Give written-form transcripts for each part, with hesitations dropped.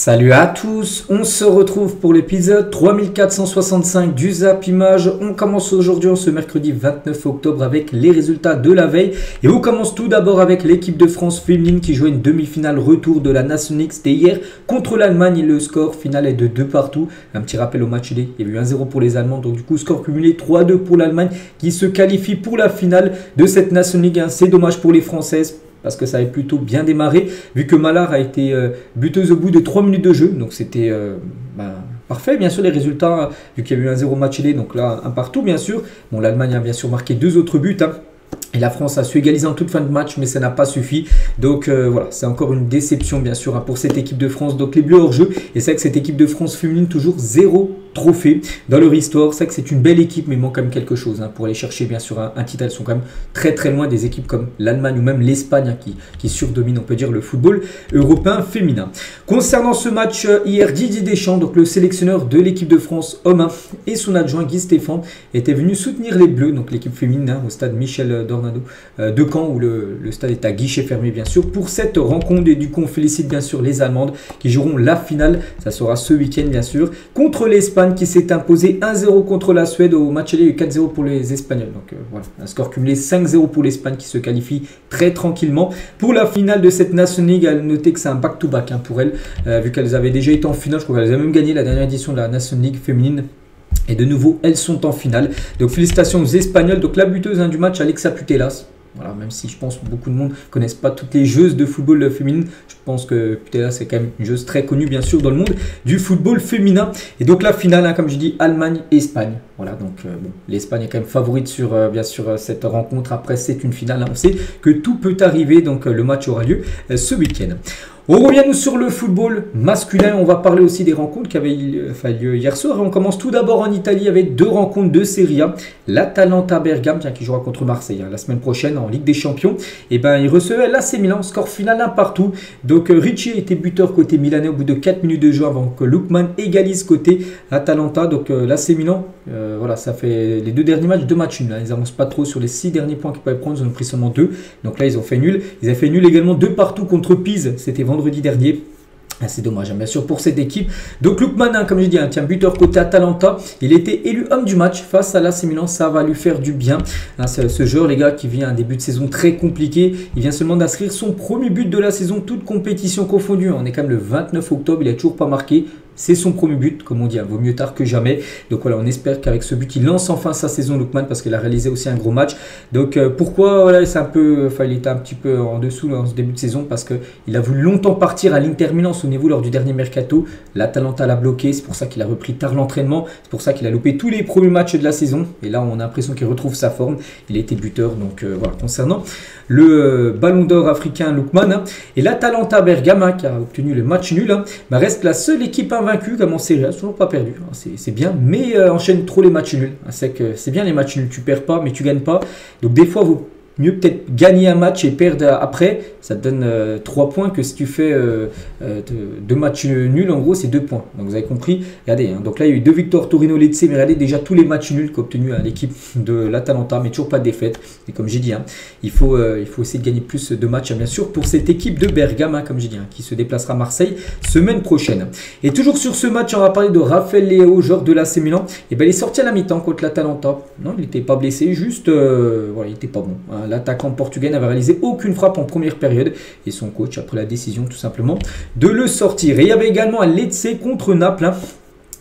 Salut à tous, on se retrouve pour l'épisode 3465 du Zap Image. On commence aujourd'hui, ce mercredi 29 octobre, avec les résultats de la veille. Et on commence tout d'abord avec l'équipe de France féminine qui jouait une demi-finale retour de la Nations League. C'était hier contre l'Allemagne. Le score final est de 2 partout. Un petit rappel au match D, il y a eu 1-0 pour les Allemands. Donc du coup, score cumulé 3-2 pour l'Allemagne qui se qualifie pour la finale de cette Nations League. C'est dommage pour les Françaises, parce que ça avait plutôt bien démarré, vu que Malard a été buteuse au bout de 3 minutes de jeu. Donc c'était parfait, bien sûr, les résultats, vu qu'il y a eu un 0 match aller, donc là, un partout, bien sûr. Bon, l'Allemagne a bien sûr marqué 2 autres buts, hein. Et la France a su égaliser en toute fin de match, mais ça n'a pas suffi. Donc voilà, c'est encore une déception, bien sûr, hein, pour cette équipe de France. Donc les Bleus hors jeu. Et c'est vrai que cette équipe de France féminine, toujours 0 trophée dans leur histoire. C'est vrai que c'est une belle équipe, mais il manque quand même quelque chose, hein, pour aller chercher, bien sûr, un titre. Elles sont quand même très très loin des équipes comme l'Allemagne ou même l'Espagne, hein, qui surdomine, on peut dire, le football européen féminin. Concernant ce match hier, Didier Deschamps, donc le sélectionneur de l'équipe de France homme, et son adjoint Guy Stéphane étaient venus soutenir les Bleus, donc l'équipe féminine, hein, au stade Michel Dornado de Caen, où le stade est à guichet fermé, bien sûr, pour cette rencontre. Et du coup, on félicite bien sûr les Allemandes qui joueront la finale. Ça sera ce week-end, bien sûr, contre l'Espagne, qui s'est imposé 1-0 contre la Suède. Au match aller, il y a eu 4-0 pour les Espagnols. Donc voilà, un score cumulé 5-0 pour l'Espagne qui se qualifie très tranquillement pour la finale de cette Nations League. À noter que c'est un back-to-back, hein, pour elles, vu qu'elles avaient déjà été en finale. Je crois qu'elles avaient même gagné la dernière édition de la Nations League féminine. Et de nouveau, elles sont en finale. Donc félicitations aux Espagnols. Donc la buteuse, hein, du match, Alexa Putellas. Voilà, même si je pense que beaucoup de monde ne connaissent pas toutes les joueuses de football féminine, je pense que Putellas c'est quand même une joueuse très connue, bien sûr, dans le monde du football féminin. Et donc la finale, hein, comme je dis, Allemagne-Espagne. Voilà, donc bon, l'Espagne est quand même favorite sur, bien sûr, cette rencontre. Après, c'est une finale, hein, on sait que tout peut arriver. Donc le match aura lieu ce week-end. On revient nous sur le football masculin. On va parler aussi des rencontres qui avaient lieu hier soir. Et on commence tout d'abord en Italie avec 2 rencontres de Serie A. L'Atalanta Bergame, qui jouera contre Marseille, hein, la semaine prochaine en Ligue des Champions. Et ben, il recevait l'AC Milan, score final 1 partout. Donc Ricci était buteur côté milanais au bout de 4 minutes de jeu avant que Lookman égalise côté Atalanta. Donc l'AC Milan, voilà, ça fait les 2 derniers matchs, 2 matchs nuls, hein. Ils n'avancent pas trop sur les 6 derniers points qu'ils pouvaient prendre. Ils en ont pris seulement 2. Donc là, ils ont fait nul. Ils avaient fait nul également 2 partout contre Pise. C'était vendredi dernier. C'est dommage, hein, bien sûr, pour cette équipe. Donc Lookman, hein, comme je dis, un buteur côté Atalanta. Il était élu homme du match face à l'AC Milan. Ça va lui faire du bien, hein, ce joueur, les gars, qui vient un début de saison très compliqué. Il vient seulement d'inscrire son premier but de la saison, toute compétition confondue. On est quand même le 29 octobre, il n'a toujours pas marqué. C'est son premier but, comme on dit, hein, vaut mieux tard que jamais. Donc voilà, on espère qu'avec ce but, il lance enfin sa saison, Lookman, parce qu'il a réalisé aussi un gros match. Donc pourquoi, voilà, c'est un peu, il était un petit peu en dessous dans ce début de saison, parce qu'il a voulu longtemps partir à l'Inter Milan, souvenez-vous, lors du dernier mercato. L'Atalanta l'a bloqué, c'est pour ça qu'il a repris tard l'entraînement, c'est pour ça qu'il a loupé tous les premiers matchs de la saison. Et là, on a l'impression qu'il retrouve sa forme. Il a été buteur, donc voilà, concernant le ballon d'or africain Lookman, hein. Et l'Atalanta Bergame, hein, qui a obtenu le match nul, hein, reste la seule équipe invaincue comme en Serie A, toujours pas perdu, hein, c'est bien, mais enchaîne trop les matchs nuls, hein. C'est que c'est bien les matchs nuls, tu perds pas mais tu gagnes pas, donc des fois vous mieux peut-être gagner un match et perdre après, ça te donne 3 points que si tu fais 2 matchs nuls, en gros c'est 2 points. Donc vous avez compris, regardez, hein, donc là il y a eu 2 victoires Torino-Lecce, mais regardez déjà tous les matchs nuls qu'a obtenu l'équipe de l'Atalanta, mais toujours pas de défaite. Et comme j'ai dit, hein, il faut essayer de gagner plus de matchs, hein, bien sûr, pour cette équipe de Bergame, hein, comme j'ai dit, hein, qui se déplacera à Marseille semaine prochaine. Et toujours sur ce match, on va parler de Raphaël Leao, joueur de l'AC Milan. Et ben il est sorti à la mi-temps contre l'Atalanta. Non, il n'était pas blessé, juste voilà, il n'était pas bon, hein. L'attaquant portugais n'avait réalisé aucune frappe en première période et son coach a pris la décision tout simplement de le sortir. Et il y avait également un Lecce contre Naples, hein.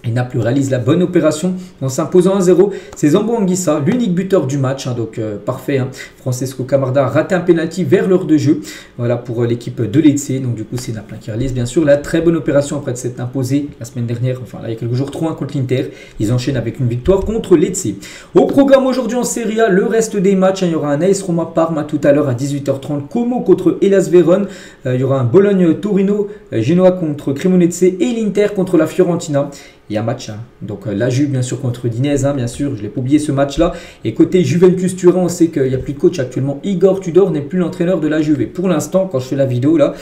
Et Naples réalise la bonne opération en s'imposant 1-0. C'est Zambo Anguissa, l'unique buteur du match, hein, donc parfait, hein. Francesco Camarda a raté un penalty vers l'heure de jeu. Voilà pour l'équipe de Lecce. Donc du coup c'est Naples qui réalise bien sûr la très bonne opération après de s'être imposé la semaine dernière, enfin là il y a quelques jours, 3-1 contre l'Inter. Ils enchaînent avec une victoire contre Lecce. Au programme aujourd'hui en Serie A, le reste des matchs, hein, il y aura un AS Roma Parma tout à l'heure à 18h30, Como contre Hellas Vérone, il y aura un Bologne Torino, Genoa contre Cremonese et l'Inter contre la Fiorentina. il y a un match. Hein. Donc la Juve, bien sûr, contre Udinese, hein, bien sûr, je ne l'ai pas oublié ce match-là. Et côté Juventus Turin, on sait qu'il n'y a plus de coach actuellement. Igor Tudor n'est plus l'entraîneur de la Juve. Et pour l'instant, quand je fais la vidéo là,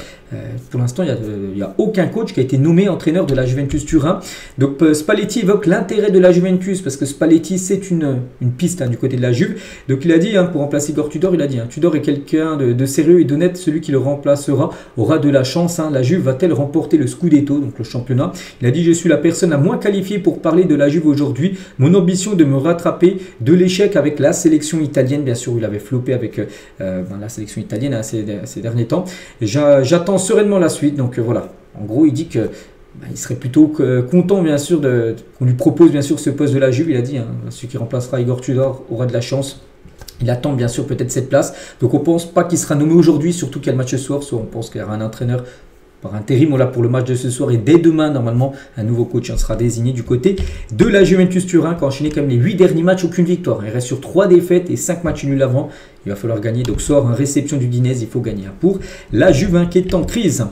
pour l'instant, il n'y a aucun coach qui a été nommé entraîneur de la Juventus Turin. Donc Spalletti évoque l'intérêt de la Juventus parce que Spalletti, c'est une piste hein, du côté de la Juve. Donc il a dit, hein, pour remplacer Igor Tudor, il a dit, hein, Tudor est quelqu'un de sérieux et d'honnête. Celui qui le remplacera aura de la chance. Hein. La Juve va-t-elle remporter le Scudetto, donc le championnat? Il a dit, je suis la personne la moins qualifiée pour parler de la Juve aujourd'hui. Mon ambition est de me rattraper de l'échec avec la sélection italienne. Bien sûr, il avait floppé avec la sélection italienne hein, ces derniers temps. J'attends sereinement la suite. Donc voilà, en gros, il dit que il serait plutôt content, bien sûr, qu'on lui propose, bien sûr, ce poste de la Juve. Il a dit, hein, celui qui remplacera Igor Tudor aura de la chance. Il attend, bien sûr, peut-être cette place. Donc, on ne pense pas qu'il sera nommé aujourd'hui, surtout qu'il y a le match ce soir. Soit on pense qu'il y aura un entraîneur par intérim là, pour le match de ce soir. Et dès demain, normalement, un nouveau coach sera désigné du côté de la Juventus Turin, qui a enchaîné quand même les 8 derniers matchs, aucune victoire. Il reste sur 3 défaites et 5 matchs nuls avant. Il va falloir gagner. Donc, soir, en réception du Udinese, il faut gagner. Pour la Juve qui est en crise.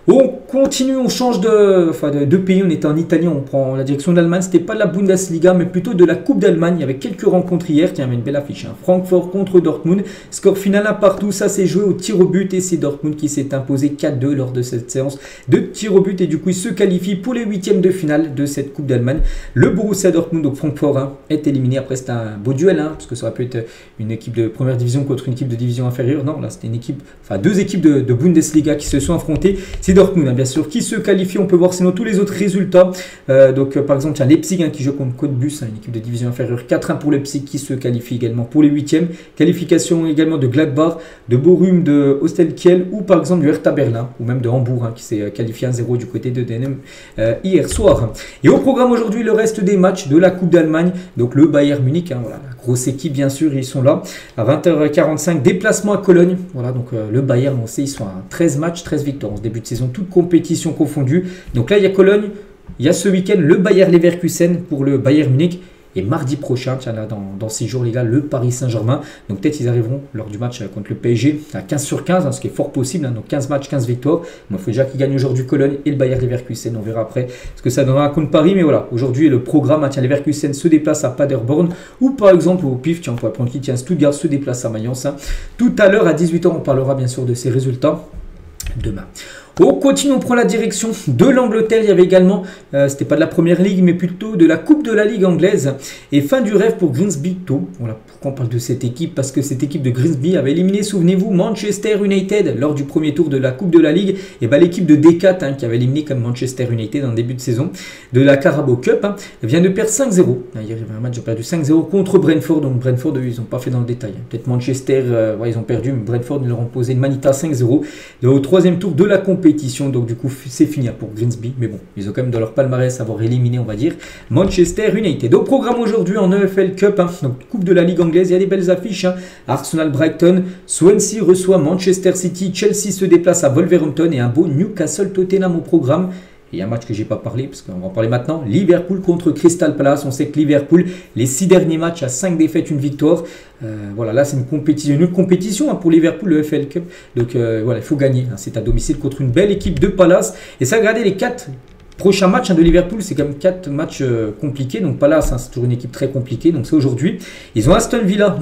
On continue, on change de pays, on était en Italie, on prend la direction de l'Allemagne. C'était pas de la Bundesliga, mais plutôt de la Coupe d'Allemagne, avec quelques rencontres hier qui avaient une belle affiche. Hein. Francfort contre Dortmund, score final 1 partout, ça s'est joué au tir au but et c'est Dortmund qui s'est imposé 4-2 lors de cette séance de tir au but et du coup il se qualifie pour les 8e de finale de cette Coupe d'Allemagne. Le Borussia Dortmund, donc Francfort hein, est éliminé. Après c'était un beau duel, hein, parce que ça aurait pu être une équipe de première division contre une équipe de division inférieure. Non, là c'était une équipe, deux équipes de Bundesliga qui se sont affrontées. C'est Dortmund, hein, bien sûr, qui se qualifie. On peut voir sinon tous les autres résultats. Par exemple, il y a Leipzig hein, qui joue contre Cottbus, hein, une équipe de division inférieure. 4-1 pour Leipzig qui se qualifie également pour les 8e. Qualification également de Gladbach, de Bochum, de Ostelkiel ou par exemple du Hertha Berlin ou même de Hambourg hein, qui s'est qualifié 1-0 du côté de DNM hier soir. Et au programme aujourd'hui, le reste des matchs de la Coupe d'Allemagne. Donc le Bayern Munich, hein, voilà, la grosse équipe bien sûr, ils sont là. À 20h45, déplacement à Cologne. Voilà, donc le Bayern, on sait, ils sont à 13 matchs, 13 victoires en ce début de saison, toute compétition confondue. Donc là, il y a Cologne, il y a ce week-end le Bayer Leverkusen pour le Bayern Munich. Et mardi prochain, tiens là, dans 6 jours, les gars, le Paris Saint-Germain. Donc peut-être ils arriveront lors du match contre le PSG à 15 sur 15, hein, ce qui est fort possible. Hein, donc 15 matchs, 15 victoires. Il faut déjà qu'ils gagnent aujourd'hui Cologne et le Bayer Leverkusen. On verra après ce que ça donnera contre Paris. Mais voilà, aujourd'hui, le programme, tiens, Leverkusen se déplace à Paderborn. Ou par exemple, au pif, tiens, on pourrait prendre qui, tiens, Stuttgart se déplace à Mayence. Hein. Tout à l'heure, à 18h, on parlera bien sûr de ces résultats demain. On continue, on prend la direction de l'Angleterre. Il y avait également, c'était pas de la première ligue, mais plutôt de la Coupe de la Ligue anglaise. Et fin du rêve pour Grimsby tôt. Voilà pourquoi on parle de cette équipe, parce que cette équipe de Grimsby avait éliminé, souvenez-vous, Manchester United lors du premier tour de la Coupe de la Ligue. Et bien l'équipe de D4 hein, qui avait éliminé comme Manchester United en début de saison de la Carabao Cup hein, vient de perdre 5-0. Hier il y avait un match, ils ont perdu 5-0 contre Brentford. Donc Brentford, eux, ils n'ont pas fait dans le détail. Hein. Peut-être Manchester, ils ont perdu, mais Brentford, ils leur ont posé une manita 5-0. Au troisième tour de la compétition. Donc du coup c'est fini pour Grimsby, mais bon, ils ont quand même dans leur palmarès avoir éliminé, on va dire, Manchester United. Au programme aujourd'hui en EFL Cup, hein, donc Coupe de la Ligue anglaise, il y a des belles affiches. Hein. Arsenal Brighton, Swansea reçoit Manchester City, Chelsea se déplace à Wolverhampton et un beau Newcastle Tottenham au programme. Et il y a un match que j'ai pas parlé, parce qu'on va en parler maintenant. Liverpool contre Crystal Palace. On sait que Liverpool, les 6 derniers matchs, à 5 défaites, une victoire. Voilà, là c'est une autre compétition hein, pour Liverpool, le FL Cup. Donc voilà, il faut gagner. Hein. C'est à domicile contre une belle équipe de Palace. Et ça, regardez les 4 prochains matchs hein, de Liverpool, c'est quand même 4 matchs compliqués. Donc Palace, hein, c'est toujours une équipe très compliquée. Donc c'est aujourd'hui. Ils ont Aston Villa.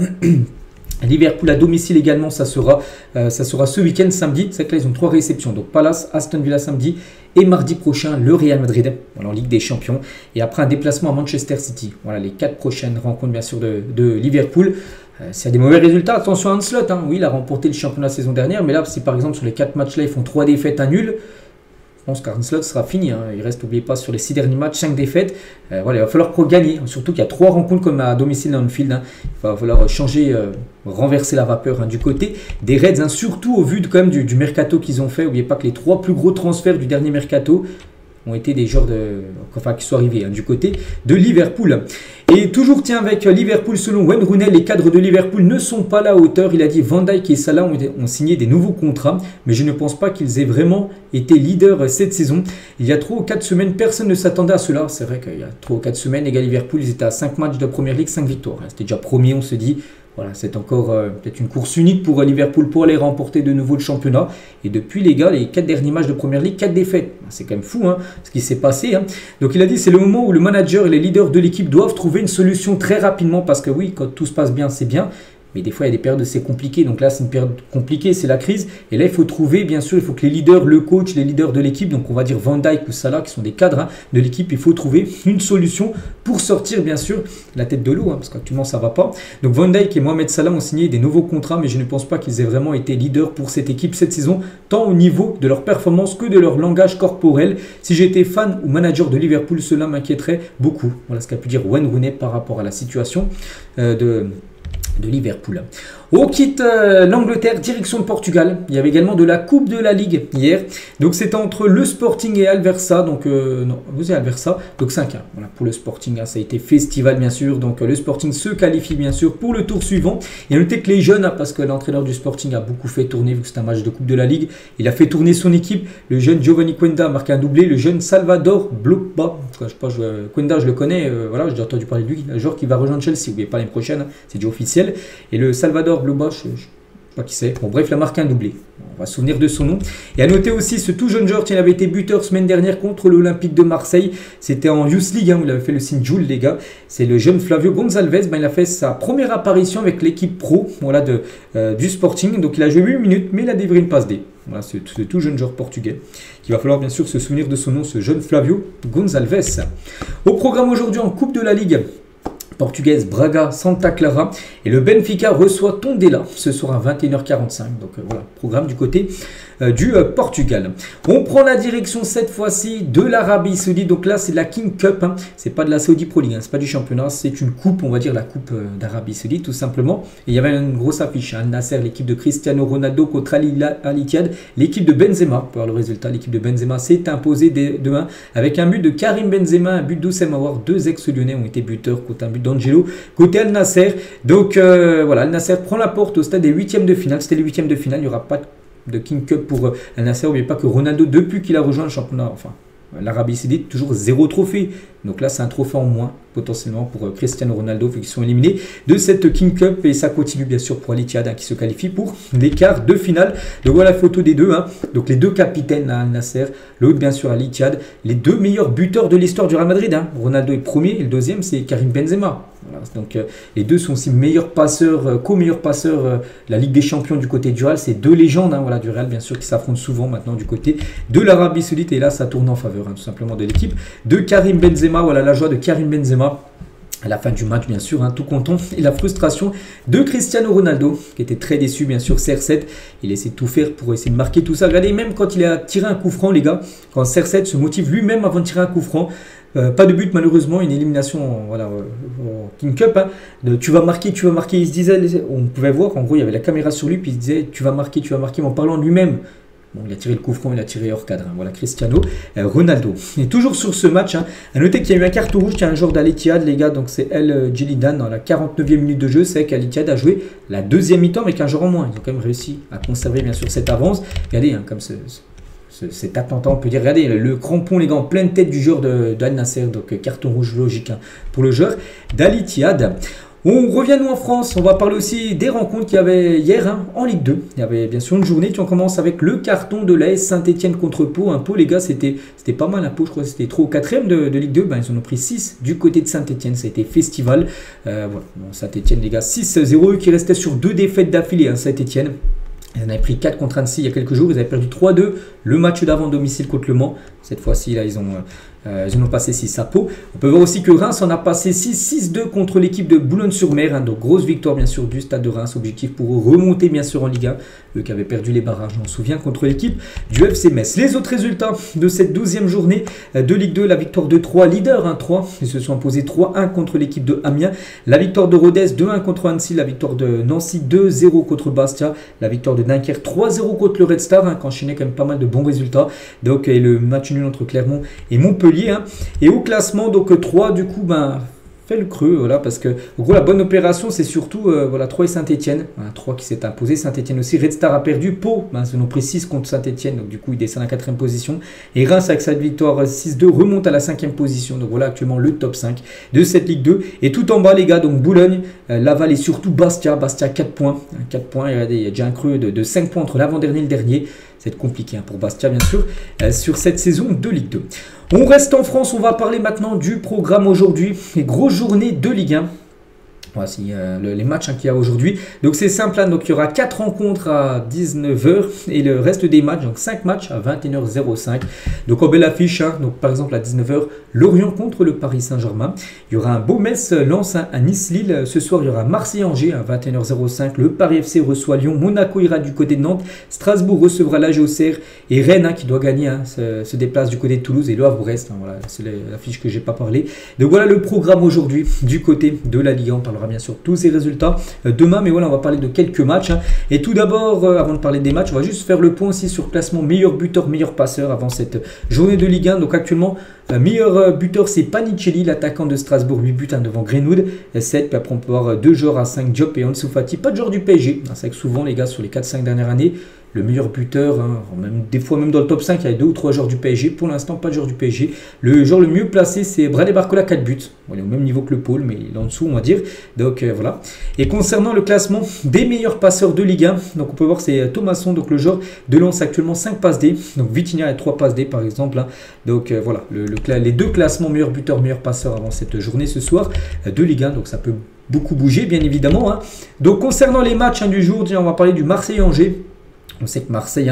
Liverpool à domicile également, ça sera ce week-end samedi. C'est que là ils ont 3 réceptions. Donc Palace, Aston Villa samedi et mardi prochain le Real Madrid voilà, en Ligue des Champions. Et après un déplacement à Manchester City. Voilà les 4 prochaines rencontres bien sûr de Liverpool. S'il y a des mauvais résultats, attention à Ancelotti. Hein. Oui, il a remporté le championnat la saison dernière. Mais là, si par exemple sur les 4 matchs là, ils font 3 défaites, un nul. Je pense qu'Arne-Slot sera fini. Hein. Il reste, n'oubliez pas, sur les 6 derniers matchs, 5 défaites. Voilà, il va falloir gagner. Surtout qu'il y a 3 rencontres comme à domicile dans le field. Hein. Il va falloir changer, renverser la vapeur hein, du côté des Reds. Hein. Surtout au vu quand même du mercato qu'ils ont fait. N'oubliez pas que les 3 plus gros transferts du dernier mercato ont été des joueurs qui sont arrivés hein, du côté de Liverpool. Et toujours tiens avec Liverpool, selon Wayne Rooney, les cadres de Liverpool ne sont pas à la hauteur. Il a dit Van Dijk et Salah ont signé des nouveaux contrats, mais je ne pense pas qu'ils aient vraiment été leaders cette saison. Il y a 3 ou 4 semaines, personne ne s'attendait à cela. C'est vrai qu'il y a 3 ou 4 semaines, les gars, Liverpool, ils étaient à 5 matchs de Première Ligue, 5 victoires. C'était déjà premier, on se dit. voilà, c'est encore peut-être une course unique pour Liverpool pour aller remporter de nouveau le championnat. Et depuis les gars, les 4 derniers matchs de Première Ligue, 4 défaites. C'est quand même fou hein, ce qui s'est passé. Hein. Donc il a dit c'est le moment où le manager et les leaders de l'équipe doivent trouver une solution très rapidement parce que oui, quand tout se passe bien, c'est bien. Mais des fois, il y a des périodes où c'est compliqué. Donc là, c'est une période compliquée, c'est la crise. Et là, il faut trouver, bien sûr, il faut que les leaders, le coach, les leaders de l'équipe, donc on va dire Van Dijk ou Salah, qui sont des cadres hein, de l'équipe, il faut trouver une solution pour sortir, bien sûr, la tête de l'eau, hein, parce qu'actuellement, ça ne va pas. Donc Van Dijk et Mohamed Salah ont signé des nouveaux contrats, mais je ne pense pas qu'ils aient vraiment été leaders pour cette équipe cette saison, tant au niveau de leur performance que de leur langage corporel. Si j'étais fan ou manager de Liverpool, cela m'inquiéterait beaucoup. Voilà ce qu'a pu dire Wayne Rooney par rapport à la situation de Liverpool. On quitte l'Angleterre, direction le Portugal. Il y avait également de la Coupe de la Ligue hier. Donc c'était entre le Sporting et Alversa. Donc non, vous êtes Alversa. Donc 5-1. Voilà, pour le Sporting, hein, ça a été festival bien sûr. Donc le Sporting se qualifie bien sûr pour le tour suivant. Et à noter que les jeunes, hein, parce que l'entraîneur du Sporting a beaucoup fait tourner vu que c'est un match de Coupe de la Ligue. Il a fait tourner son équipe. Le jeune Giovanni Quenda a marqué un doublé. Le jeune Salvador Bloba. Je sais pas, Quenda, je le connais. Voilà, j'ai entendu parler de lui. Le joueur qui va rejoindre Chelsea. N'oubliez pas l'année prochaine. Hein, c'est déjà officiel. Et le Salvador Bloba, je ne sais pas qui c'est. Bon, bref, il a marqué un doublé. On va se souvenir de son nom. Et à noter aussi ce tout jeune joueur qui avait été buteur semaine dernière contre l'Olympique de Marseille. C'était en Youth League, hein, où il avait fait le signe Jules, les gars. C'est le jeune Flavio Gonçalves. Ben, il a fait sa première apparition avec l'équipe pro voilà, du Sporting. Donc il a joué 8 minutes, mais il a délivré une passe D. Voilà, ce tout jeune joueur portugais. Il va falloir bien sûr se souvenir de son nom, ce jeune Flavio Gonçalves. Au programme aujourd'hui en Coupe de la Ligue portugaise, Braga, Santa Clara. Et le Benfica reçoit Tondela ce soir à 21h45. Donc voilà, programme du côté du Portugal. On prend la direction cette fois-ci de l'Arabie Saoudite. Donc là, c'est de la King Cup. Hein. C'est pas de la Saudi Pro League, hein. C'est pas du championnat. C'est une coupe, on va dire la coupe d'Arabie Saoudite tout simplement. Et il y avait une grosse affiche. Hein. Nasser, l'équipe de Cristiano Ronaldo contre Al Ittihad. L'équipe de Benzema, pour voir le résultat, l'équipe de Benzema s'est imposée de 1 avec un but de Karim Benzema, un but d'Oussem Aouar. 2 ex-lyonnais ont été buteurs contre un but d'Angelo côté Al Nasser. Donc voilà, Al Nasser prend la porte au stade des 8e de finale. C'était les 8e de finale. Il n'y aura pas de King Cup pour Al Nasser. N'oubliez pas que Ronaldo, depuis qu'il a rejoint le championnat, enfin l'Arabie Saoudite, toujours 0 trophée. Donc là, c'est un trophée en moins potentiellement pour Cristiano Ronaldo vu qu'ils sont éliminés de cette King Cup. Et ça continue bien sûr pour Al Ittihad hein, qui se qualifie pour les quarts de finale. Donc voilà la photo des deux. Hein. Donc les deux capitaines, hein, Al Nasser, l'autre bien sûr Al Ittihad. Les deux meilleurs buteurs de l'histoire du Real Madrid. Hein. Ronaldo est premier et le deuxième c'est Karim Benzema. Voilà, donc les deux sont aussi meilleurs passeurs, co-meilleurs passeurs de la Ligue des Champions du côté du Real. C'est deux légendes hein, voilà, du Real bien sûr qui s'affrontent souvent maintenant du côté de l'Arabie Saoudite. Et là ça tourne en faveur hein, tout simplement de l'équipe de Karim Benzema. Voilà la joie de Karim Benzema à la fin du match bien sûr, hein, tout content. Et la frustration de Cristiano Ronaldo qui était très déçu bien sûr. CR7, il essaie de tout faire pour essayer de marquer tout ça. Regardez même quand il a tiré un coup franc les gars, quand CR7 se motive lui-même avant de tirer un coup franc. Pas de but malheureusement, une élimination voilà, en King Cup. Hein, tu vas marquer. Il se disait, on pouvait voir en gros il y avait la caméra sur lui puis il se disait tu vas marquer en parlant de lui-même. Bon, il a tiré le coup franc, il a tiré hors cadre. Hein. Voilà Cristiano Ronaldo. Et toujours sur ce match, hein, à noter qu'il y a eu un carton rouge qui a un joueur d'Al Ittihad, les gars. Donc c'est El Djelidan dans la 49e minute de jeu. C'est qu'Al Ittihad a joué la deuxième mi-temps avec un joueur en moins. Ils ont quand même réussi à conserver bien sûr cette avance. Regardez, hein, comme cet attentat, on peut dire, regardez le crampon, les gars, en pleine tête du joueur d'Al Nasser. Donc carton rouge logique hein, pour le joueur d'Al Ittihad. On revient nous en France, on va parler aussi des rencontres qu'il y avait hier hein, en Ligue 2. Il y avait bien sûr une journée, on commence avec le carton de l'AS Saint-Etienne contre Pau. Pau les gars, c'était pas mal à Pau, je crois que c'était 3 ou 4e de Ligue 2. Ben, ils en ont pris 6 du côté de Saint-Etienne, ça a été festival. Voilà. Bon, Saint-Etienne les gars, 6-0, eux qui restaient sur 2 défaites d'affilée, hein, Saint-Etienne. Ils en avaient pris 4 contre Annecy il y a quelques jours, ils avaient perdu 3-2 le match d'avant domicile contre Le Mans. Cette fois-ci, là, ils en ont passé 6 à Pau. On peut voir aussi que Reims en a passé 6-2 contre l'équipe de Boulogne-sur-Mer. Hein, donc, grosse victoire, bien sûr, du stade de Reims. Objectif pour remonter, bien sûr, en Ligue 1. Eux qui avaient perdu les barrages, on se souvient, contre l'équipe du FC Metz. Les autres résultats de cette 12e journée de Ligue 2, la victoire de 3, leader 1-3. Ils se sont imposés 3-1 contre l'équipe de Amiens. La victoire de Rodez, 2-1 contre Annecy. La victoire de Nancy, 2-0 contre Bastia. La victoire de Dunkerque, 3-0 contre le Red Star, hein, qui enchaînait quand même pas mal de bons résultats. Donc, et le match nul entre Clermont et Montpellier. Hein. Et au classement, donc 3, du coup, ben, fait le creux, voilà, parce que en gros la bonne opération c'est surtout voilà, Troyes et Saint-Etienne, voilà, 3 qui s'est imposé, Saint-Etienne aussi, Red Star a perdu, Pau, ils ont pris 6 contre Saint-Etienne, donc du coup il descend à la 4e position, et Reims avec sa victoire 6-2 remonte à la 5e position, donc voilà actuellement le top 5 de cette Ligue 2, et tout en bas les gars, donc Boulogne, Laval et surtout Bastia 4 points, 4 points, il y a déjà un creux de 5 points entre l'avant-dernier et le dernier, c'est compliqué pour Bastia bien sûr, sur cette saison de Ligue 2. On reste en France, on va parler maintenant du programme aujourd'hui, les grosses journées de Ligue 1. Voici les matchs qu'il y a aujourd'hui. Donc c'est simple, donc il y aura 4 rencontres à 19h et le reste des matchs, donc 5 matchs à 21h05. Donc en belle affiche, donc par exemple à 19h, Lorient contre le Paris Saint-Germain. Il y aura un beau Metz Lens à Nice-Lille. Ce soir, il y aura Marseille-Angers à 21h05. Le Paris FC reçoit Lyon. Monaco ira du côté de Nantes. Strasbourg recevra l'AG Auxerre. Et Rennes, qui doit gagner, se déplace du côté de Toulouse. Et Le Havre-Brest, voilà, c'est l'affiche que j'ai pas parlé. Donc voilà le programme aujourd'hui du côté de la Ligue 1. On parlera bien sûr tous ces résultats demain. Mais voilà, on va parler de quelques matchs. Et tout d'abord, avant de parler des matchs, on va juste faire le point aussi sur le classement meilleur buteur, meilleur passeur avant cette journée de Ligue 1. Donc actuellement, meilleur buteur, c'est Panicelli, l'attaquant de Strasbourg, 8 buts devant Greenwood, 7. Puis après, on peut avoir 2 joueurs à 5, Diop et Ansu Fati. Pas de joueur du PSG. C'est vrai que souvent, les gars, sur les 4-5 dernières années, le meilleur buteur, même, des fois même dans le top 5, il y a 2 ou 3 joueurs du PSG. Pour l'instant, pas de joueur du PSG. Le joueur le mieux placé, c'est Bradley Barcola, 4 buts. Bon, il est au même niveau que le pôle, mais il est en dessous, on va dire. Donc voilà. Et concernant le classement des meilleurs passeurs de Ligue 1, donc on peut voir c'est Thomasson, donc le joueur de Lens actuellement 5 passes D. Donc Vitinha a 3 passes D par exemple. Donc voilà, les 2 classements meilleur buteur, meilleur passeur avant cette journée ce soir de Ligue 1. Donc ça peut beaucoup bouger, bien évidemment. Donc concernant les matchs du jour, on va parler du Marseille-Angers. On sait que Marseille,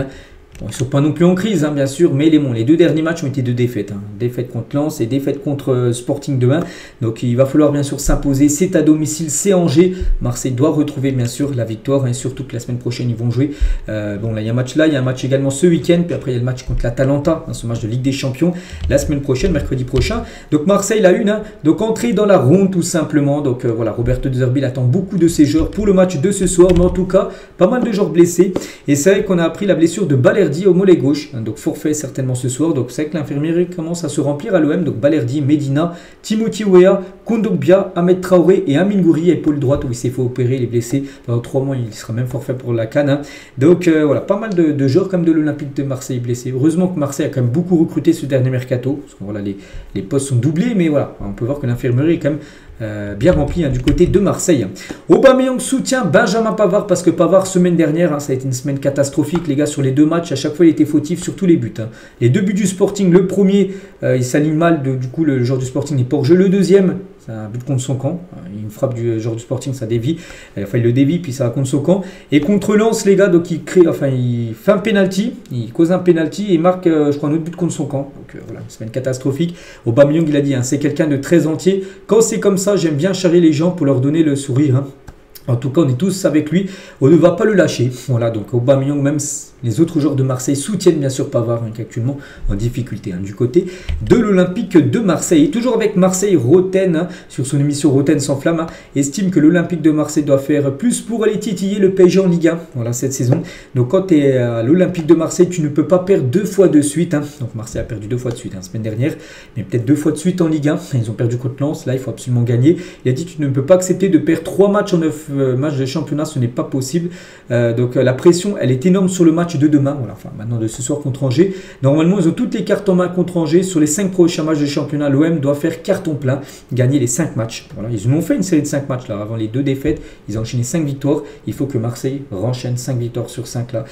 bon, ils ne sont pas non plus en crise, bien sûr, mais les 2 derniers matchs ont été de défaites. Défaite contre Lens et défaite contre Sporting de 1. Donc il va falloir bien sûr s'imposer. C'est à domicile, c'est Angers. Marseille doit retrouver bien sûr la victoire. Et surtout que la semaine prochaine, ils vont jouer. Bon, là, il y a un match là, il y a un match également ce week-end. Puis après, il y a le match contre l'Atalanta, ce match de Ligue des Champions, la semaine prochaine, mercredi prochain. Donc Marseille, la une. Donc entrée dans la ronde tout simplement. Donc voilà, Roberto De Zerbi attend beaucoup de ses joueurs pour le match de ce soir. Mais en tout cas, pas mal de joueurs blessés. Et c'est vrai qu'on a appris la blessure de Balerdi au mollet gauche, donc forfait certainement ce soir. Donc c'est vrai que l'infirmerie commence à se remplir à l'OM. Donc Balerdi, Medina, Timothy Weah, Kondogbia, Ahmed Traoré et Amine Gouiri, épaule droite où il s'est fait opérer, il est blessé. Pendant 3 mois, il sera même forfait pour la CAN. Donc voilà, pas mal de joueurs comme de l'Olympique de Marseille blessés. Heureusement que Marseille a quand même beaucoup recruté ce dernier mercato. Parce que voilà, les postes sont doublés, mais voilà, on peut voir que l'infirmerie est quand même bien rempli du côté de Marseille. Aubameyang soutient Benjamin Pavard parce que Pavard semaine dernière, ça a été une semaine catastrophique les gars sur les 2 matchs, à chaque fois il était fautif sur tous les buts. Les 2 buts du Sporting, le premier il s'aligne mal, du coup le joueur du Sporting n'est pas hors jeu, le deuxième c'est un but contre son camp, une frappe du joueur du Sporting, ça dévie, enfin il le dévie puis ça va contre son camp, et contre Lens les gars, donc il fait un penalty, il cause un penalty et marque je crois un autre but contre son camp, donc voilà, une semaine catastrophique. Aubameyang il a dit, c'est quelqu'un de très entier, quand c'est comme ça j'aime bien charrier les gens pour leur donner le sourire. En tout cas, on est tous avec lui. On ne va pas le lâcher. Voilà, donc Aubameyang, même les autres joueurs de Marseille soutiennent bien sûr Pavard, qui est actuellement en difficulté du côté de l'Olympique de Marseille. Et toujours avec Marseille, Roten, sur son émission Roten sans flamme, estime que l'Olympique de Marseille doit faire plus pour aller titiller le PSG en Ligue 1 voilà, cette saison. Donc quand tu es à l'Olympique de Marseille, tu ne peux pas perdre 2 fois de suite. Donc Marseille a perdu 2 fois de suite la semaine dernière, mais peut-être 2 fois de suite en Ligue 1. Ils ont perdu contre Lens, là il faut absolument gagner. Il a dit tu ne peux pas accepter de perdre 3 matchs en 9 matchs de championnat, ce n'est pas possible. Donc la pression, elle est énorme sur le match de demain, voilà, enfin maintenant de ce soir contre Angers. Normalement, ils ont toutes les cartes en main contre Angers. Sur les 5 prochains matchs de championnat, l'OM doit faire carton plein, gagner les 5 matchs. Voilà, ils ont fait une série de 5 matchs là, avant les 2 défaites. Ils ont enchaîné 5 victoires. Il faut que Marseille renchaîne 5 victoires sur 5 là,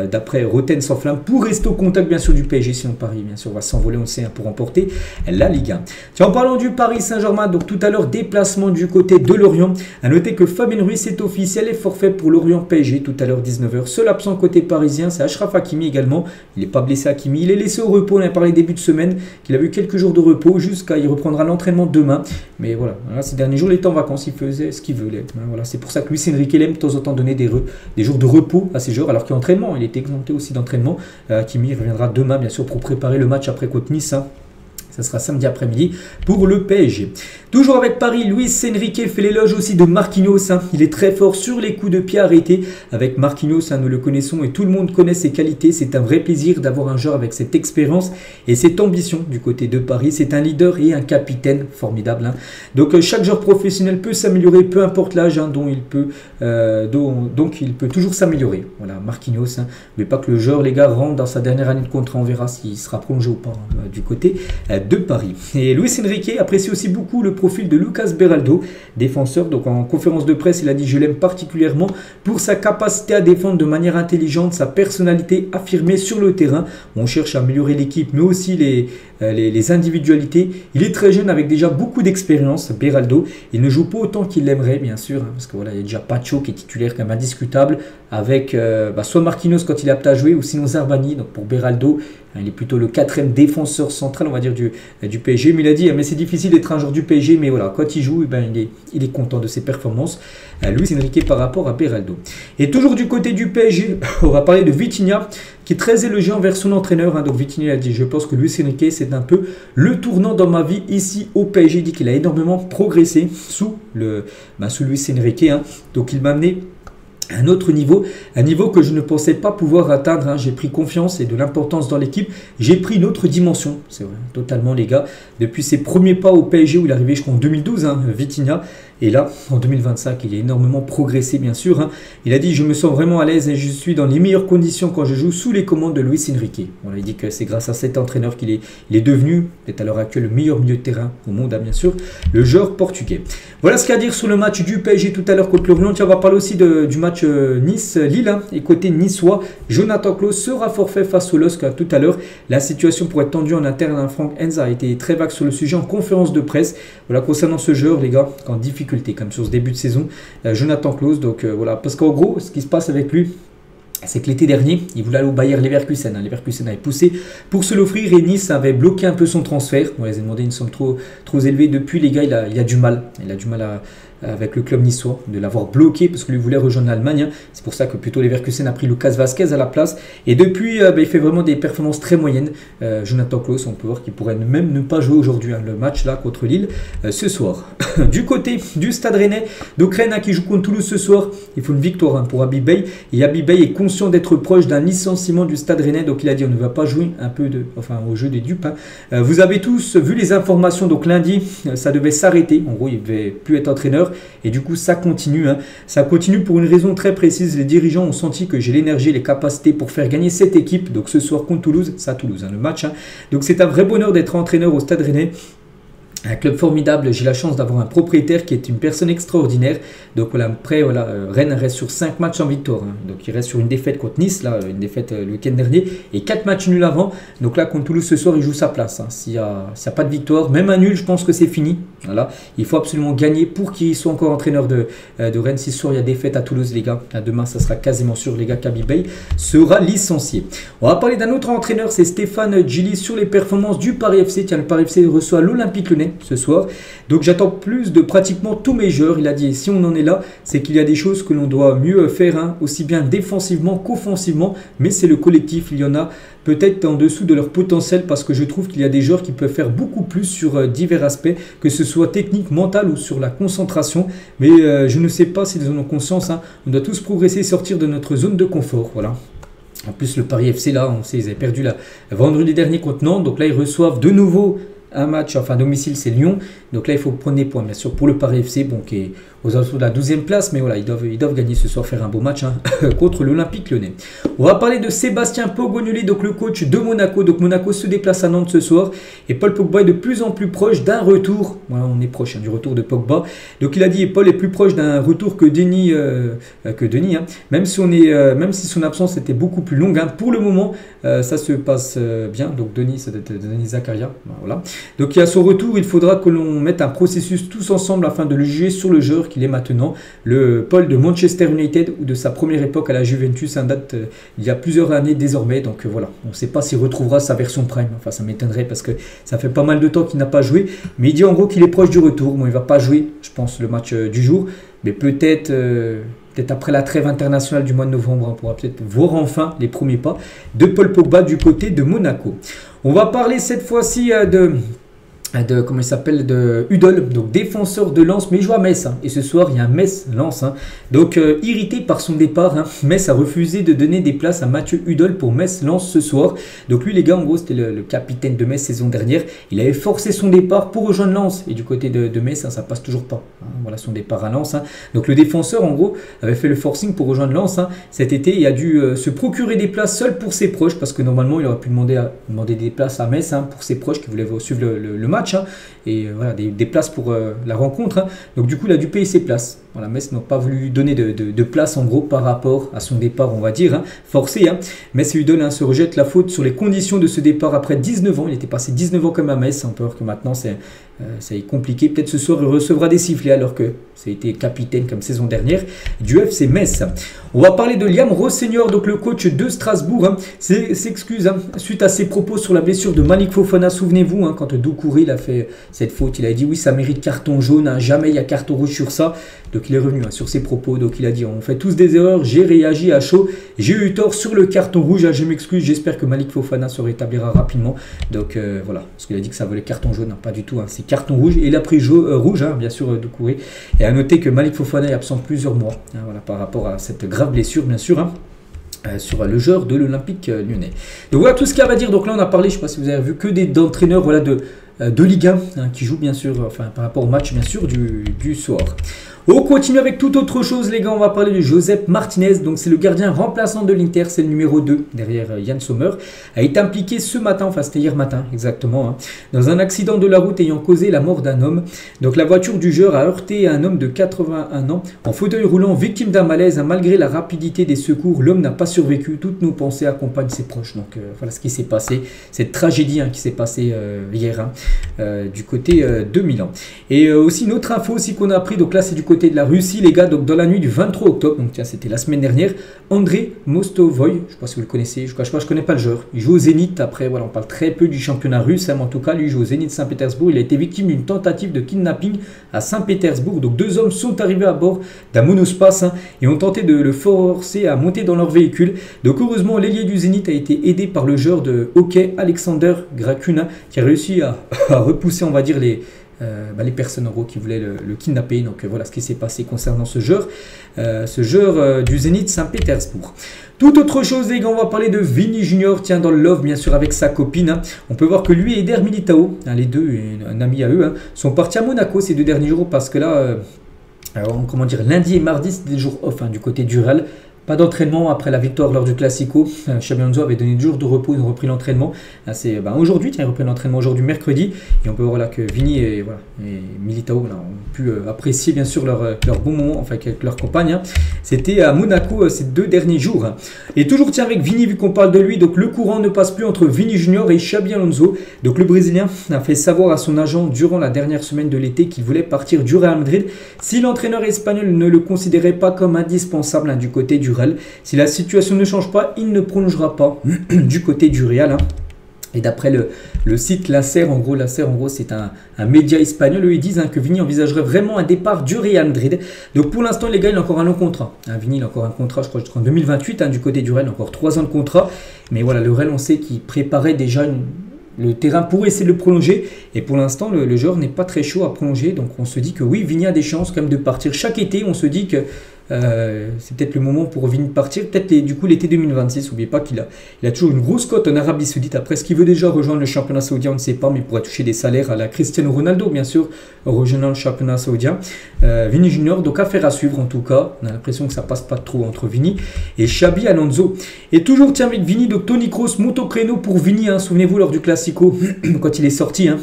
d'après Roten sans flamme, pour rester au contact bien sûr du PSG. Sinon Paris, bien sûr, va s'envoler, on le sait, pour remporter la Ligue 1. Tiens, en parlant du Paris Saint-Germain, donc tout à l'heure, déplacement du côté de Lorient. À noter que Fabien Ruiz est officiel et forfait pour Lorient PSG tout à l'heure 19h. Seul absent côté parisien, c'est Achraf Hakimi également. Il n'est pas blessé Hakimi, il est laissé au repos. On a parlé début de semaine qu'il a eu quelques jours de repos jusqu'à il reprendra l'entraînement demain. Mais voilà, ces derniers jours il était en vacances, il faisait ce qu'il voulait. Voilà, c'est pour ça que Luis Enrique aime de temps en temps donner des jours de repos à ses joueurs, alors qu'il y a entraînement, il est exempté aussi d'entraînement. Hakimi reviendra demain bien sûr pour préparer le match après contre Nice. Ça sera samedi après-midi pour le PSG. Toujours avec Paris, Luis Enrique fait l'éloge aussi de Marquinhos. Il est très fort sur les coups de pied arrêtés. Avec Marquinhos, nous le connaissons et tout le monde connaît ses qualités. C'est un vrai plaisir d'avoir un joueur avec cette expérience et cette ambition du côté de Paris. C'est un leader et un capitaine formidable. Donc chaque joueur professionnel peut s'améliorer, peu importe l'âge dont il peut, donc il peut toujours s'améliorer. Voilà, Marquinhos. Mais pas que le joueur, les gars, rentre dans sa dernière année de contrat. On verra s'il sera prolongé ou pas du côté de Paris. Et Luis Enrique apprécie aussi beaucoup le profil de Lucas Beraldo, défenseur. Donc en conférence de presse, il a dit: je l'aime particulièrement pour sa capacité à défendre de manière intelligente, sa personnalité affirmée sur le terrain. On cherche à améliorer l'équipe, mais aussi les individualités. Il est très jeune avec déjà beaucoup d'expérience, Beraldo. Il ne joue pas autant qu'il l'aimerait, bien sûr, parce que voilà, il y a déjà Pacho qui est titulaire quand même indiscutable, avec soit Marquinhos quand il est apte à jouer, ou sinon Zarbani. Donc pour Beraldo, il est plutôt le 4e défenseur central, on va dire, du PSG. Mais il a dit, mais c'est difficile d'être un joueur du PSG, mais voilà, quand il joue, il est content de ses performances. Luis Enrique par rapport à Beraldo. Et toujours du côté du PSG, on va parler de Vitinha, qui est très élogieux envers son entraîneur. Donc Vitinha a dit: je pense que Luis Enrique, c'est un peu le tournant dans ma vie ici au PSG. Il dit qu'il a énormément progressé sous Luis Enrique. Donc il m'a amené un autre niveau, un niveau que je ne pensais pas pouvoir atteindre. J'ai pris confiance et de l'importance dans l'équipe. J'ai pris une autre dimension, c'est vrai, totalement les gars. Depuis ses premiers pas au PSG où il est arrivé, je crois en 2012, Vitinha. Et là, en 2025, il a énormément progressé, bien sûr. Il a dit: je me sens vraiment à l'aise et je suis dans les meilleures conditions quand je joue sous les commandes de Luis Enrique. Voilà, il dit que c'est grâce à cet entraîneur qu'il est devenu, peut-être à l'heure actuelle, le meilleur milieu de terrain au monde, bien sûr, le joueur portugais. Voilà ce qu'il y a à dire sur le match du PSG tout à l'heure contre l'Orient. Tiens, on va parler aussi du match Nice-Lille. Et côté niçois, Jonathan Klaus sera forfait face au LOSC tout à l'heure. La situation pourrait être tendue en interne. Franck Enza a été très vague sur le sujet en conférence de presse. Voilà, concernant ce joueur, les gars, en difficulté comme sur ce début de saison, Jonathan Klaus. Donc voilà, parce qu'en gros, ce qui se passe avec lui, c'est que l'été dernier, il voulait aller au Bayer Leverkusen. Leverkusen avait poussé pour se l'offrir et Nice avait bloqué un peu son transfert. On les a demandé une somme trop élevée. Depuis, les gars, il a du mal. Il a du mal avec le club niçois de l'avoir bloqué parce qu'il voulait rejoindre l'Allemagne. C'est pour ça que plutôt Leverkusen a pris Lucas Vazquez à la place. Et depuis, il fait vraiment des performances très moyennes. Jonathan Klaus, on peut voir qu'il pourrait même ne pas jouer aujourd'hui le match là contre Lille ce soir. Du côté du Stade Rennais, donc Rennes qui joue contre Toulouse ce soir, il faut une victoire pour Habib Beye. Et Habib Beye est conscient d'être proche d'un licenciement du Stade Rennais. Donc il a dit: on ne va pas jouer au jeu des dupes. Vous avez tous vu les informations. Donc lundi, ça devait s'arrêter. En gros, il ne devait plus être entraîneur. Et du coup, ça continue. Ça continue pour une raison très précise. Les dirigeants ont senti que j'ai l'énergie et les capacités pour faire gagner cette équipe. Donc ce soir contre Toulouse, c'est à Toulouse le match. Donc c'est un vrai bonheur d'être entraîneur au Stade Rennais. Un club formidable, j'ai la chance d'avoir un propriétaire qui est une personne extraordinaire. Donc voilà, après, Rennes reste sur 5 matchs en victoire. Donc il reste sur une défaite contre Nice, là, une défaite le week-end dernier, et 4 matchs nuls avant. Donc là, contre Toulouse ce soir, il joue sa place. S'il n'y a pas de victoire, même un nul, je pense que c'est fini. Voilà, il faut absolument gagner pour qu'il soit encore entraîneur de Rennes. Si ce soir il y a défaite à Toulouse, les gars, demain, ça sera quasiment sûr, les gars, qu'Habib Beye sera licencié. On va parler d'un autre entraîneur, c'est Stéphane Gilly sur les performances du Paris FC. Tiens, le Paris FC reçoit l'Olympique Lyonnais ce soir. Donc j'attends plus de pratiquement tous mes joueurs. Il a dit: si on en est là, c'est qu'il y a des choses que l'on doit mieux faire, aussi bien défensivement qu'offensivement, mais c'est le collectif. Il y en a peut-être en dessous de leur potentiel parce que je trouve qu'il y a des joueurs qui peuvent faire beaucoup plus sur divers aspects, que ce soit technique, mental ou sur la concentration. Mais je ne sais pas s'ils en ont conscience. On doit tous progresser, sortir de notre zone de confort. Voilà. En plus, le Paris FC, là, on sait, ils avaient perdu vendredi dernier contre Nantes. Donc là, ils reçoivent de nouveau un match, enfin domicile c'est Lyon, donc là il faut prendre des points bien sûr pour le Paris FC, bon, qui est aux alentours de la 12e place, mais voilà, ils doivent gagner ce soir, faire un beau match contre l'Olympique Lyonnais. On va parler de Sébastien Pogognoli, donc le coach de Monaco. Donc Monaco se déplace à Nantes ce soir et Paul Pogba est de plus en plus proche d'un retour. Voilà, on est proche du retour de Pogba. Donc il a dit: Paul est plus proche d'un retour que Denis, même si son absence était beaucoup plus longue. Pour le moment, ça se passe bien. Donc Denis, ça doit être Denis Zakaria. Voilà. Donc à son retour, il faudra que l'on mette un processus tous ensemble afin de le juger sur le joueur qu'il est maintenant. Le Paul de Manchester United ou de sa première époque à la Juventus, date il y a plusieurs années désormais. Donc voilà, on ne sait pas s'il retrouvera sa version prime. Enfin, ça m'étonnerait parce que ça fait pas mal de temps qu'il n'a pas joué. Mais il dit en gros qu'il est proche du retour. Bon, il ne va pas jouer, je pense, le match du jour. Mais peut-être après la trêve internationale du mois de novembre, on pourra peut-être voir enfin les premiers pas de Paul Pogba du côté de Monaco. On va parler cette fois-ci de, comment il s'appelle, de Udol, donc défenseur de Lens, mais il joue à Metz, hein. Et ce soir il y a un Metz-Lens, hein. Donc irrité par son départ, hein, Metz a refusé de donner des places à Mathieu Udol pour Metz-Lens ce soir. Donc lui les gars, en gros c'était le capitaine de Metz saison dernière, il avait forcé son départ pour rejoindre Lens, et du côté de Metz, hein, ça passe toujours pas, hein. Voilà son départ à Lens, hein. Donc le défenseur en gros avait fait le forcing pour rejoindre Lens, hein, cet été, et a dû se procurer des places seul pour ses proches, parce que normalement il aurait pu demander des places à Metz, hein, pour ses proches qui voulaient suivre le match, hein, et voilà, des places pour la rencontre, hein. Donc du coup il a dû payer ses places. Voilà, Metz n'a pas voulu lui donner de place en gros par rapport à son départ, on va dire, hein, forcé, hein. Metz et Udol, hein, se rejette la faute sur les conditions de ce départ après 19 ans. Il était passé 19 ans comme à Metz, on peut voir que maintenant ça est compliqué. Peut-être ce soir il recevra des sifflets alors que ça a été capitaine comme saison dernière du FC Metz. On va parler de Liam Rosseigneur, donc le coach de Strasbourg, hein, s'excuse, hein, suite à ses propos sur la blessure de Malik Fofana. Souvenez-vous, hein, quand Doucouré il a fait cette faute, il a dit oui ça mérite carton jaune, hein, jamais il y a carton rouge sur ça. Donc il est revenu, hein, sur ses propos, donc il a dit on fait tous des erreurs, j'ai réagi à chaud, j'ai eu tort sur le carton rouge, hein, je m'excuse, j'espère que Malik Fofana se rétablira rapidement. Donc voilà, parce qu'il a dit que ça valait carton jaune, hein, pas du tout, hein, c'est carton rouge, et il a pris rouge, hein, bien sûr, Doucouré. Et à noter que Malik Fofana est absent plusieurs mois, hein, voilà, par rapport à cette grave blessure, bien sûr, hein, sur le joueur de l'Olympique lyonnais. Donc voilà tout ce qu'il y a à dire. Donc là on a parlé, je ne sais pas si vous avez vu, que d'entraîneurs, voilà, de Ligue 1, hein, qui jouent bien sûr, enfin par rapport au match bien sûr du soir. On continue avec toute autre chose les gars, on va parler de Josep Martinez, donc c'est le gardien remplaçant de l'Inter, c'est le numéro 2 derrière Yann Sommer, a été impliqué ce matin, enfin c'était hier matin exactement, hein, dans un accident de la route ayant causé la mort d'un homme. Donc la voiture du joueur a heurté un homme de 81 ans en fauteuil roulant, victime d'un malaise, hein. Malgré la rapidité des secours, l'homme n'a pas survécu, toutes nos pensées accompagnent ses proches. Donc voilà ce qui s'est passé, cette tragédie, hein, qui s'est passée hier, hein, du côté de Milan. Et aussi une autre info aussi qu'on a appris, donc là c'est du côté de la Russie les gars, donc dans la nuit du 23 octobre, donc tiens c'était la semaine dernière, André Mostovoy, je ne sais pas si vous le connaissez, je connais pas le joueur, il joue au Zénith. Après voilà, on parle très peu du championnat russe, hein, mais en tout cas lui il joue au Zénith Saint-Pétersbourg. Il a été victime d'une tentative de kidnapping à Saint-Pétersbourg. Donc deux hommes sont arrivés à bord d'un monospace, hein, et ont tenté de le forcer à monter dans leur véhicule. Donc heureusement l'ailier du Zénith a été aidé par le joueur de hockey Alexander Grakuna, qui a réussi à repousser, on va dire, les personnes en gros qui voulaient le kidnapper. Donc voilà ce qui s'est passé concernant ce joueur du Zénith Saint-Pétersbourg. Toute autre chose les gars, on va parler de Vini Junior, tiens dans le love bien sûr avec sa copine, hein. On peut voir que lui et Eder Militao, hein, les deux, un ami à eux, hein, sont partis à Monaco ces 2 derniers jours parce que là, comment dire, lundi et mardi c'était des jours off, hein, du côté du Real. Pas d'entraînement après la victoire lors du Classico. Xabi Alonso avait donné 2 jours de repos, ils ont repris l'entraînement. C'est aujourd'hui, tiens, ils reprennent l'entraînement aujourd'hui mercredi. Et on peut voir là que Vini et Militao là, ont pu apprécier bien sûr leur bon moment, enfin avec leur compagne, hein. C'était à Monaco ces 2 derniers jours, hein. Et toujours tiens avec Vini, vu qu'on parle de lui, donc le courant ne passe plus entre Vini Junior et Xabi Alonso. Donc le Brésilien a fait savoir à son agent durant la dernière semaine de l'été qu'il voulait partir du Real Madrid si l'entraîneur espagnol ne le considérait pas comme indispensable, hein, du côté du Real. Si la situation ne change pas, il ne prolongera pas du côté du Real, hein. Et d'après le site Lacer, en gros c'est un média espagnol, eux ils disent, hein, que Vini envisagerait vraiment un départ du Real Madrid. Donc pour l'instant les gars, il a encore un long contrat, hein. Vini il a encore un contrat, je crois jusqu'en 2028, hein, du côté du Real, encore 3 ans de contrat. Mais voilà, le Real on sait qu'il préparait déjà le terrain pour essayer de le prolonger, et pour l'instant le joueur n'est pas très chaud à prolonger. Donc on se dit que oui, Vini a des chances quand même de partir chaque été. On se dit que c'est peut-être le moment pour Vini de partir, peut-être du coup l'été 2026. N'oubliez pas qu'il a toujours une grosse cote en Arabie Saoudite. Après, ce qu'il veut déjà rejoindre le championnat saoudien, on ne sait pas, mais il pourrait toucher des salaires à la Cristiano Ronaldo bien sûr, rejoignant le championnat saoudien. Vini Junior, donc affaire à suivre en tout cas. On a l'impression que ça passe pas trop entre Vini et Xabi Alonso. Et toujours tiens avec Vini, donc Toni Kroos monte au créneau pour Vini, hein. Souvenez-vous lors du Classico quand il est sorti, hein.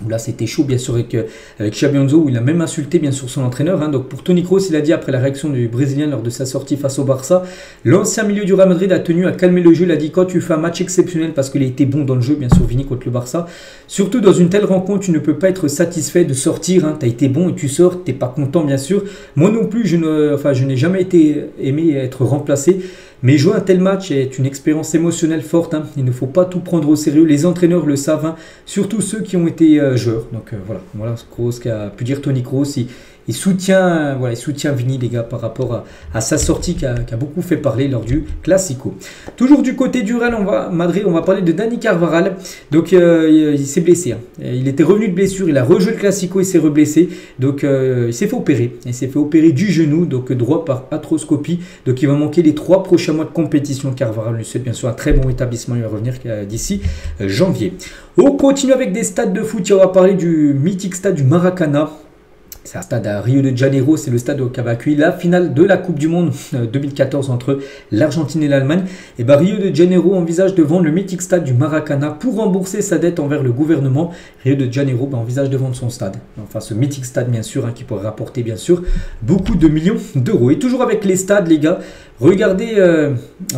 Là c'était chaud bien sûr avec Xabi Alonso, où il a même insulté bien sûr son entraîneur, hein. Donc pour Toni Kroos, il a dit après la réaction du Brésilien lors de sa sortie face au Barça, l'ancien milieu du Real Madrid a tenu à calmer le jeu. Il a dit quand tu fais un match exceptionnel, parce qu'il a été bon dans le jeu bien sûr Vini contre le Barça, surtout dans une telle rencontre tu ne peux pas être satisfait de sortir, hein. Tu as été bon et tu sors, tu n'es pas content bien sûr. Moi non plus je n'ai jamais été aimé être remplacé. Mais jouer un tel match est une expérience émotionnelle forte. Hein. Il ne faut pas tout prendre au sérieux. Les entraîneurs le savent, hein. Surtout ceux qui ont été joueurs. Donc voilà ce qu'a pu dire Toni Kroos. Il soutient Vini, les gars, par rapport à sa sortie qui a beaucoup fait parler lors du Classico. Toujours du côté du Real Madrid, on va parler de Dani Carvajal. Donc il s'est blessé. Hein. Il était revenu de blessure, il a rejoué le Classico, il s'est reblessé. Donc il s'est fait opérer. Il s'est fait opérer du genou, donc droit par arthroscopie. Donc il va manquer les 3 prochains mois de compétition. Carvajal lui souhaite bien sûr un très bon établissement. Il va revenir d'ici janvier. On continue avec des stades de foot. On va parler du mythique stade du Maracana. C'est un stade à Rio de Janeiro, c'est le stade qui avait accueilli la finale de la Coupe du Monde 2014 entre l'Argentine et l'Allemagne. Et Rio de Janeiro envisage de vendre le mythique stade du Maracana pour rembourser sa dette envers le gouvernement. Rio de Janeiro envisage de vendre son stade. Enfin, ce mythique stade, bien sûr, hein, qui pourrait rapporter, bien sûr, beaucoup de millions d'euros. Et toujours avec les stades, les gars, regardez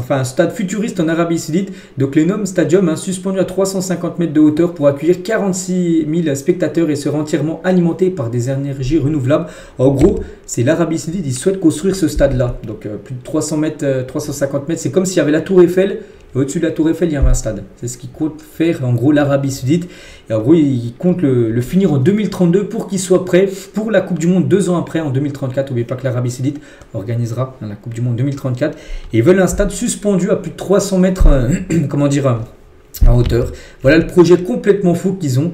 un stade futuriste en Arabie Saoudite. Donc, l'Enom Stadium, hein, suspendu à 350 mètres de hauteur pour accueillir 46 000 spectateurs et sera entièrement alimenté par des énergies renouvelables. En gros, c'est l'Arabie Saoudite, ils souhaitent construire ce stade-là. Donc, plus de 300 mètres, 350 mètres. C'est comme s'il y avait la Tour Eiffel. Et au-dessus de la Tour Eiffel, il y avait un stade. C'est ce qu'ils comptent faire, en gros, l'Arabie Saoudite. Et en gros, ils comptent le finir en 2032 pour qu'il soit prêt pour la Coupe du Monde 2 ans après, en 2034. N'oubliez pas que l'Arabie Saoudite organisera la Coupe du Monde 2034. Et ils veulent un stade suspendu à plus de 300 mètres, en hauteur. Voilà le projet complètement fou qu'ils ont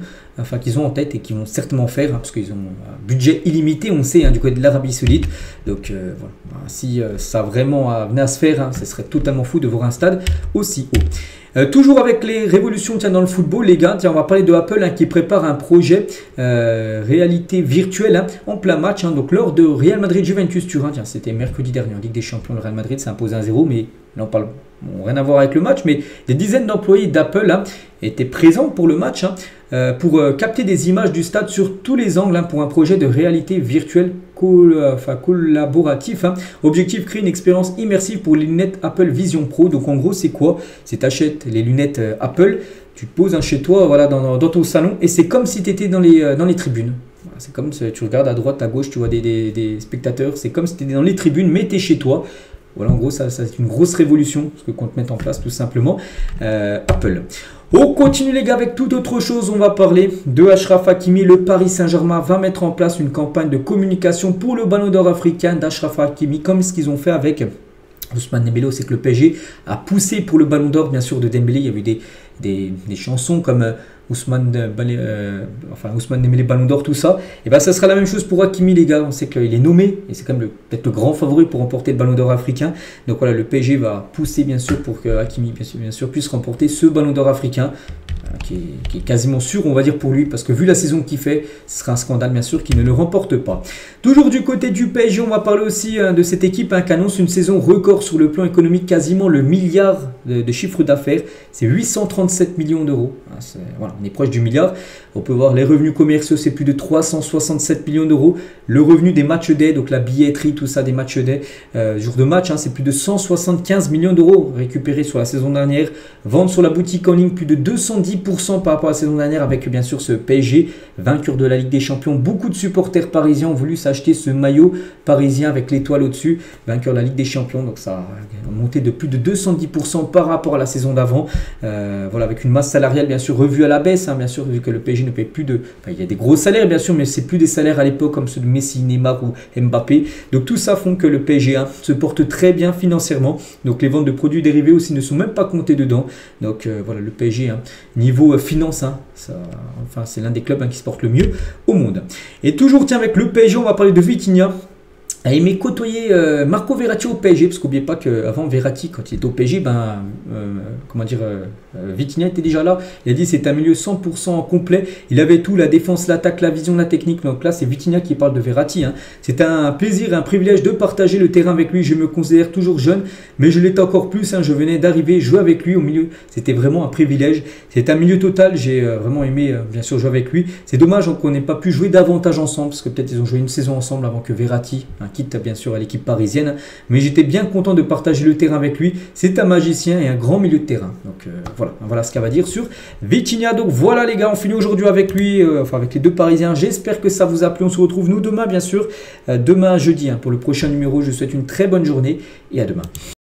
en tête et qu'ils vont certainement faire, hein, parce qu'ils ont un budget illimité, on sait, hein, du côté de l'Arabie Saoudite. Donc voilà, si ça vraiment venait à se faire, hein, ce serait totalement fou de voir un stade aussi haut. Toujours avec les révolutions dans le football, les gars, on va parler de Apple, hein, qui prépare un projet réalité virtuelle, hein, en plein match. Hein, donc lors de Real Madrid-Juventus Turin, c'était mercredi dernier en Ligue des Champions, le Real Madrid s'est imposé 1-0, mais là on parle rien à voir avec le match, mais des dizaines d'employés d'Apple, hein, étaient présents pour le match, hein, pour capter des images du stade sur tous les angles, hein, pour un projet de réalité virtuelle collaboratif. Hein. Objectif, créer une expérience immersive pour les lunettes Apple Vision Pro. Donc en gros, c'est quoi? C'est t'achètes les lunettes Apple, tu te poses, hein, chez toi, voilà, dans ton salon, et c'est comme si tu étais dans les tribunes. Voilà, c'est comme si tu regardes à droite, à gauche, tu vois des spectateurs, c'est comme si tu étais dans les tribunes, mais tu es chez toi. Voilà, en gros, ça c'est une grosse révolution, ce que compte mettre en place tout simplement Apple. On continue, les gars, avec toute autre chose. On va parler de Achraf Hakimi. Le Paris Saint-Germain va mettre en place une campagne de communication pour le Ballon d'Or africain d'Achraf Hakimi, comme ce qu'ils ont fait avec Ousmane Dembélé. C'est que le PSG a poussé pour le Ballon d'Or, bien sûr, de Dembélé. Il y a eu des chansons comme Ousmane Dembélé Ballon d'Or, tout ça. Et bien ça sera la même chose pour Hakimi, les gars. On sait qu'il est nommé et c'est quand même peut-être le grand favori pour remporter le Ballon d'Or africain. Donc voilà, le PSG va pousser bien sûr pour que Hakimi bien sûr puisse remporter ce Ballon d'Or africain, qui est quasiment sûr, on va dire, pour lui, parce que vu la saison qu'il fait, ce sera un scandale bien sûr qu'il ne le remporte pas. Toujours du côté du PSG, on va parler aussi de cette équipe, hein, qui annonce une saison record sur le plan économique, quasiment le milliard de chiffre d'affaires. C'est 837 millions d'euros. Voilà, on est proche du milliard. On peut voir les revenus commerciaux, c'est plus de 367 millions d'euros. Le revenu des matchs day, donc la billetterie, tout ça, des matchs day, jour de match, hein, c'est plus de 175 millions d'euros récupérés sur la saison dernière. Vente sur la boutique en ligne, plus de 210% par rapport à la saison dernière, avec bien sûr ce PSG, vainqueur de la Ligue des Champions. Beaucoup de supporters parisiens ont voulu s'acheter ce maillot parisien avec l'étoile au-dessus, vainqueur de la Ligue des Champions. Donc ça a monté de plus de 210% par rapport à la saison d'avant. Voilà, avec une masse salariale bien sûr revue à la baisse, hein, bien sûr, vu que le PSG ne paye plus de... Enfin, il y a des gros salaires bien sûr, mais c'est plus des salaires à l'époque comme ceux de Messi, Neymar ou Mbappé. Donc tout ça font que le PSG, hein, se porte très bien financièrement. Donc les ventes de produits dérivés aussi ne sont même pas comptées dedans. Donc voilà, le PSG, hein, niveau finance, hein, c'est l'un des clubs, hein, qui se porte le mieux au monde. Et toujours, tiens, avec le PSG, on va parler de Vitinha. a aimé côtoyer Marco Verratti au PSG, parce qu'oubliez pas qu'avant Verratti, quand il était au PSG, Vitinha était déjà là. Il a dit c'est un milieu 100% complet. Il avait tout, la défense, l'attaque, la vision, la technique. Donc là, c'est Vitinha qui parle de Verratti. Hein. C'est un plaisir et un privilège de partager le terrain avec lui. Je me considère toujours jeune, mais je l'étais encore plus. Hein. Je venais d'arriver, jouer avec lui au milieu. C'était vraiment un privilège. C'est un milieu total. J'ai vraiment aimé, bien sûr, jouer avec lui. C'est dommage qu'on n'ait pas pu jouer davantage ensemble, parce que peut-être ils ont joué une saison ensemble avant que Verratti quitte bien sûr à l'équipe parisienne. Mais j'étais bien content de partager le terrain avec lui. C'est un magicien et un grand milieu de terrain. Donc voilà ce qu'elle va dire sur Vitinha. Donc voilà les gars, on finit aujourd'hui avec lui, avec les deux Parisiens. J'espère que ça vous a plu. On se retrouve nous demain bien sûr, demain jeudi, pour le prochain numéro. Je vous souhaite une très bonne journée et à demain.